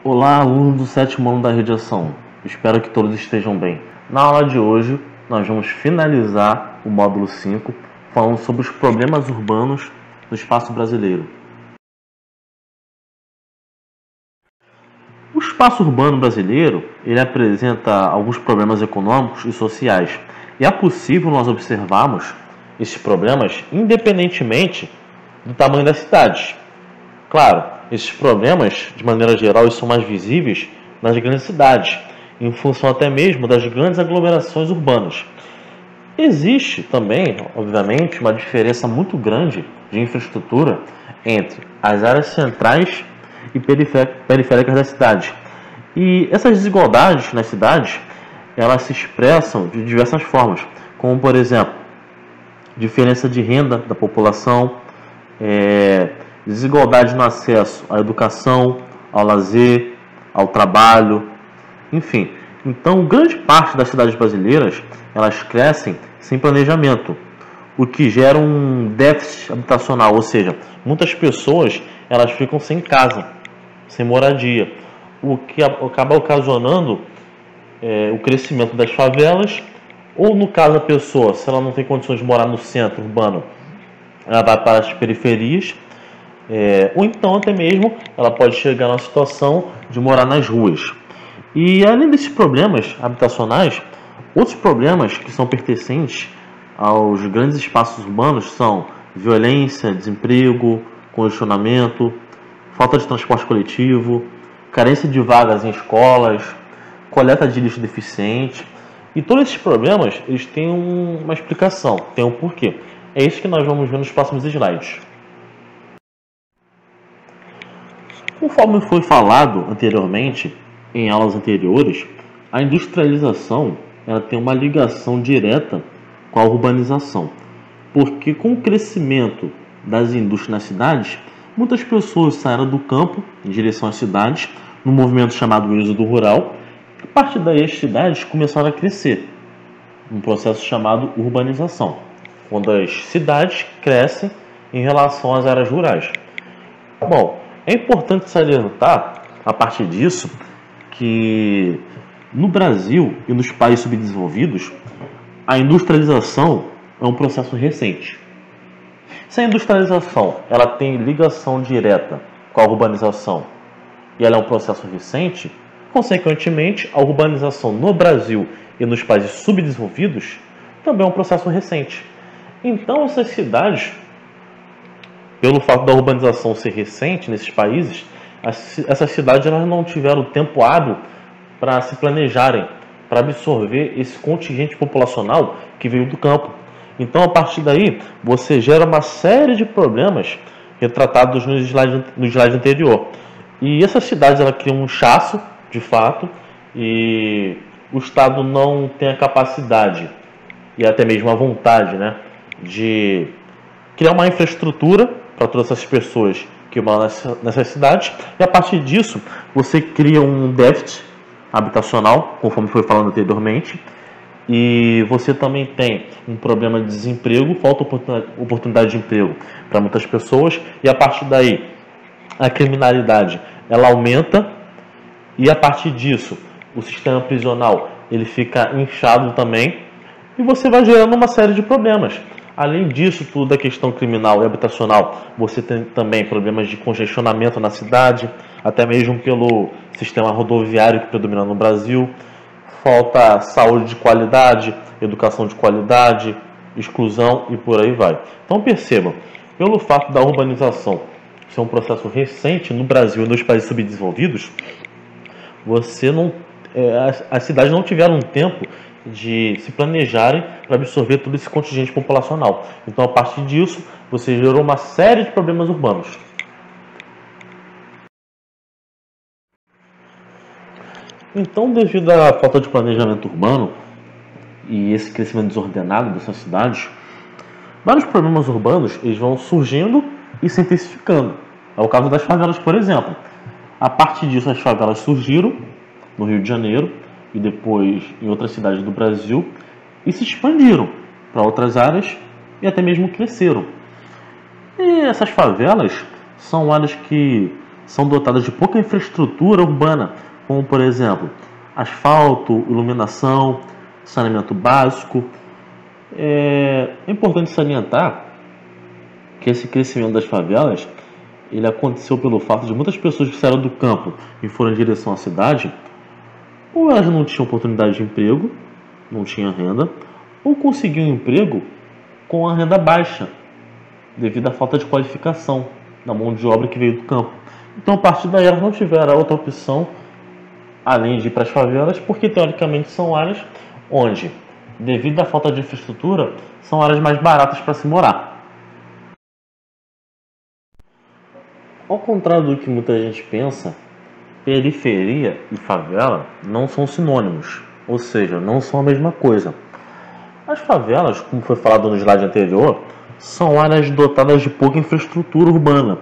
Olá, alunos do sétimo ano da radiação. Espero que todos estejam bem. Na aula de hoje, nós vamos finalizar o módulo 5, falando sobre os problemas urbanos no espaço brasileiro. O espaço urbano brasileiro, ele apresenta alguns problemas econômicos e sociais. E é possível nós observarmos esses problemas independentemente do tamanho das cidades. Claro, esses problemas, de maneira geral, eles são mais visíveis nas grandes cidades, em função até mesmo das grandes aglomerações urbanas. Existe também, obviamente, uma diferença muito grande de infraestrutura entre as áreas centrais e periféricas das cidades. E essas desigualdades nas cidades, elas se expressam de diversas formas, como, por exemplo, diferença de renda da população, desigualdade no acesso à educação, ao lazer, ao trabalho, enfim. Então, grande parte das cidades brasileiras, elas crescem sem planejamento, o que gera um déficit habitacional, ou seja, muitas pessoas elas ficam sem casa, sem moradia, o que acaba ocasionando o crescimento das favelas, ou no caso a pessoa, se ela não tem condições de morar no centro urbano, ela vai para as periferias, ou então até mesmo ela pode chegar na situação de morar nas ruas. E além desses problemas habitacionais, outros problemas que são pertencentes aos grandes espaços urbanos são violência, desemprego, congestionamento, falta de transporte coletivo, carência de vagas em escolas, coleta de lixo deficiente. E todos esses problemas, eles têm uma explicação, têm um porquê. É isso que nós vamos ver nos próximos slides. Conforme foi falado anteriormente, em aulas anteriores, a industrialização ela tem uma ligação direta com a urbanização, porque com o crescimento das indústrias nas cidades, muitas pessoas saíram do campo em direção às cidades, num movimento chamado êxodo rural. A partir daí as cidades começaram a crescer, um processo chamado urbanização, quando as cidades crescem em relação às áreas rurais. Bom, é importante salientar, a partir disso, que no Brasil e nos países subdesenvolvidos, a industrialização é um processo recente. Se a industrialização ela tem ligação direta com a urbanização e ela é um processo recente, consequentemente, a urbanização no Brasil e nos países subdesenvolvidos também é um processo recente. Então, essas cidades, pelo fato da urbanização ser recente nesses países, essas cidades elas não tiveram tempo hábil para se planejarem, para absorver esse contingente populacional que veio do campo. Então, a partir daí, você gera uma série de problemas retratados no slide anterior. E essas cidades elas criam um inchaço, de fato, e o Estado não tem a capacidade e até mesmo a vontade, de criar uma infraestrutura para todas essas pessoas que moram nessas cidades, e a partir disso você cria um déficit habitacional, conforme foi falando anteriormente, e você também tem um problema de desemprego, falta oportunidade de emprego para muitas pessoas, e a partir daí a criminalidade ela aumenta, e a partir disso o sistema prisional ele fica inchado também, e você vai gerando uma série de problemas. Além disso, tudo da questão criminal e habitacional, você tem também problemas de congestionamento na cidade, até mesmo pelo sistema rodoviário que predomina no Brasil. Falta saúde de qualidade, educação de qualidade, exclusão e por aí vai. Então percebam, pelo fato da urbanização ser um processo recente no Brasil e nos países subdesenvolvidos, as cidades não tiveram tempo de se planejarem para absorver todo esse contingente populacional. Então, a partir disso, você gerou uma série de problemas urbanos. Então, devido à falta de planejamento urbano e esse crescimento desordenado dessas cidades, vários problemas urbanos eles vão surgindo e se intensificando. É o caso das favelas, por exemplo. A partir disso, as favelas surgiram no Rio de Janeiro e depois em outras cidades do Brasil e se expandiram para outras áreas e até mesmo cresceram. E essas favelas são áreas que são dotadas de pouca infraestrutura urbana, como por exemplo, asfalto, iluminação, saneamento básico. É importante salientar que esse crescimento das favelas ele aconteceu pelo fato de muitas pessoas que saíram do campo e foram em direção à cidade, ou elas não tinham oportunidade de emprego, não tinham renda, ou conseguiam um emprego com a renda baixa, devido à falta de qualificação da mão de obra que veio do campo. Então, a partir daí, elas não tiveram outra opção além de ir para as favelas, porque teoricamente são áreas onde, devido à falta de infraestrutura, são áreas mais baratas para se morar. Ao contrário do que muita gente pensa, periferia e favela não são sinônimos, ou seja, não são a mesma coisa. As favelas, como foi falado no slide anterior, são áreas dotadas de pouca infraestrutura urbana.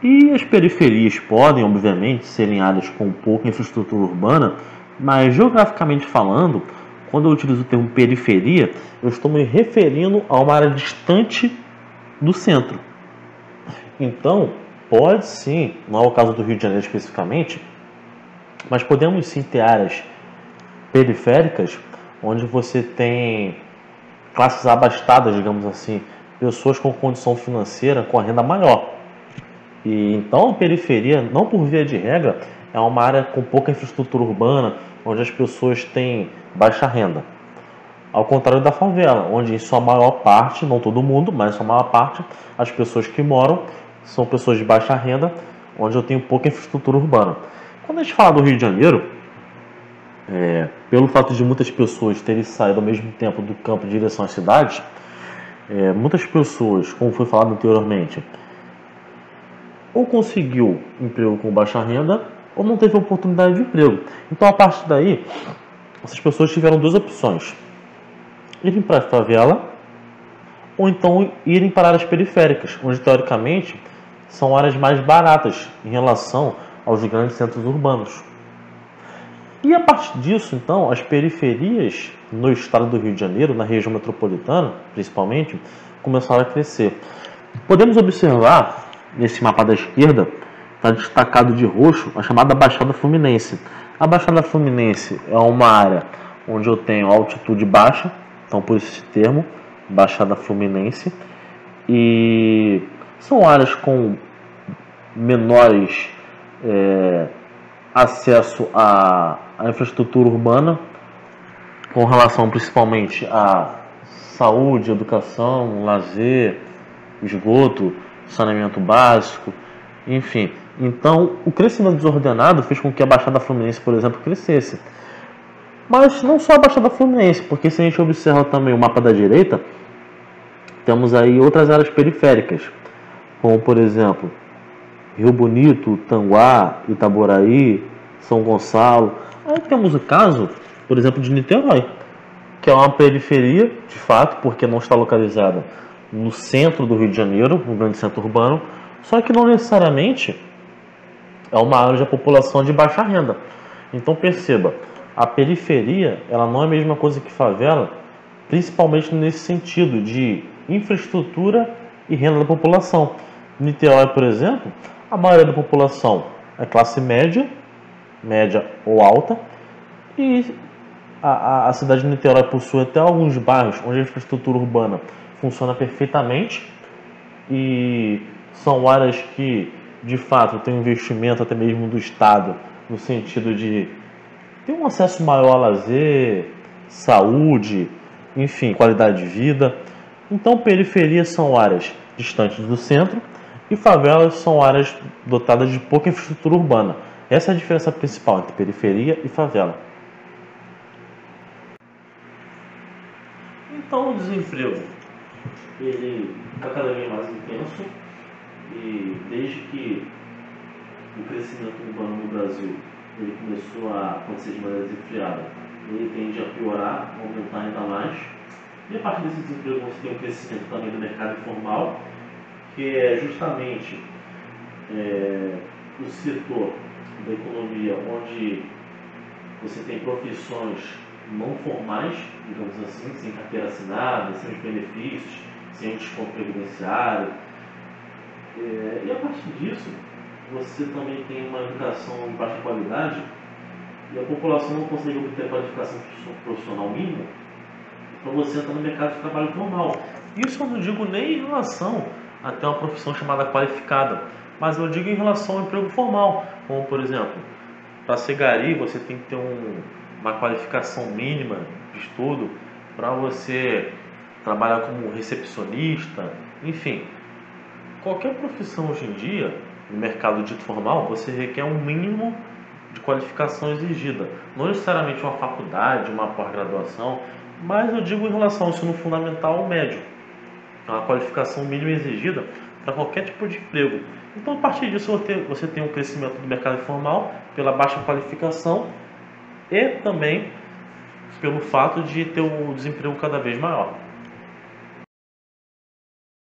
E as periferias podem, obviamente, serem áreas com pouca infraestrutura urbana, mas geograficamente falando, quando eu utilizo o termo periferia, eu estou me referindo a uma área distante do centro. Então, pode sim, não é o caso do Rio de Janeiro especificamente, mas podemos sim ter áreas periféricas onde você tem classes abastadas, digamos assim, pessoas com condição financeira com a renda maior. E então a periferia, não por via de regra, é uma área com pouca infraestrutura urbana, onde as pessoas têm baixa renda. Ao contrário da favela, onde em sua maior parte, não todo mundo, mas em sua maior parte, as pessoas que moram são pessoas de baixa renda, onde eu tenho pouca infraestrutura urbana. Quando a gente fala do Rio de Janeiro, pelo fato de muitas pessoas terem saído ao mesmo tempo do campo em direção às cidades, muitas pessoas, como foi falado anteriormente, ou conseguiu emprego com baixa renda, ou não teve oportunidade de emprego. Então, a partir daí, essas pessoas tiveram duas opções: irem para a favela, ou então irem para áreas periféricas, onde, teoricamente, são áreas mais baratas em relação aos grandes centros urbanos. E a partir disso, então, as periferias no estado do Rio de Janeiro, na região metropolitana, principalmente, começaram a crescer. Podemos observar, nesse mapa da esquerda, está destacado de roxo a chamada Baixada Fluminense. A Baixada Fluminense é uma área onde eu tenho altitude baixa, então por esse termo, Baixada Fluminense, e são áreas com menores acesso à infraestrutura urbana, com relação principalmente à saúde, educação, lazer, esgoto, saneamento básico, enfim. Então, o crescimento desordenado fez com que a Baixada Fluminense, por exemplo, crescesse. Mas não só a Baixada Fluminense, porque se a gente observa também o mapa da direita, temos aí outras áreas periféricas, como por exemplo, Rio Bonito, Tanguá, Itaboraí, São Gonçalo. Aí temos o caso, por exemplo, de Niterói, que é uma periferia, de fato, porque não está localizada no centro do Rio de Janeiro, no grande centro urbano, só que não necessariamente é uma área de população de baixa renda. Então perceba, a periferia ela não é a mesma coisa que favela, principalmente nesse sentido de infraestrutura e renda da população. Niterói, por exemplo, a maioria da população é classe média, média ou alta, e a cidade de Niterói possui até alguns bairros onde a infraestrutura urbana funciona perfeitamente e são áreas que, de fato, têm investimento até mesmo do Estado, no sentido de ter um acesso maior a lazer, saúde, enfim, qualidade de vida. Então, periferias são áreas distantes do centro e favelas são áreas dotadas de pouca infraestrutura urbana. Essa é a diferença principal entre periferia e favela. Então, o desemprego ele está cada vez mais intenso e desde que o crescimento urbano no Brasil ele começou a acontecer de maneira desenfreada, ele tende a piorar, a aumentar ainda mais. E a partir desse desemprego você tem um crescimento também do mercado informal, que é justamente o setor da economia onde você tem profissões não formais, digamos assim, sem carteira assinada, sem os benefícios, sem o desconto previdenciário. E a partir disso, você também tem uma educação de baixa qualidade e a população não consegue obter qualificação profissional mínima, então você entra no mercado de trabalho formal. Isso eu não digo nem em relação a ter uma profissão chamada qualificada, mas eu digo em relação ao emprego formal, como por exemplo, para ser gari você tem que ter uma qualificação mínima de estudo para você trabalhar como recepcionista, enfim. Qualquer profissão hoje em dia, no mercado dito formal, você requer um mínimo de qualificação exigida. Não necessariamente uma faculdade, uma pós-graduação, mas eu digo em relação ao ensino fundamental ou médio. É uma qualificação mínima exigida para qualquer tipo de emprego. Então, a partir disso, você tem um crescimento do mercado informal pela baixa qualificação e também pelo fato de ter o desemprego cada vez maior.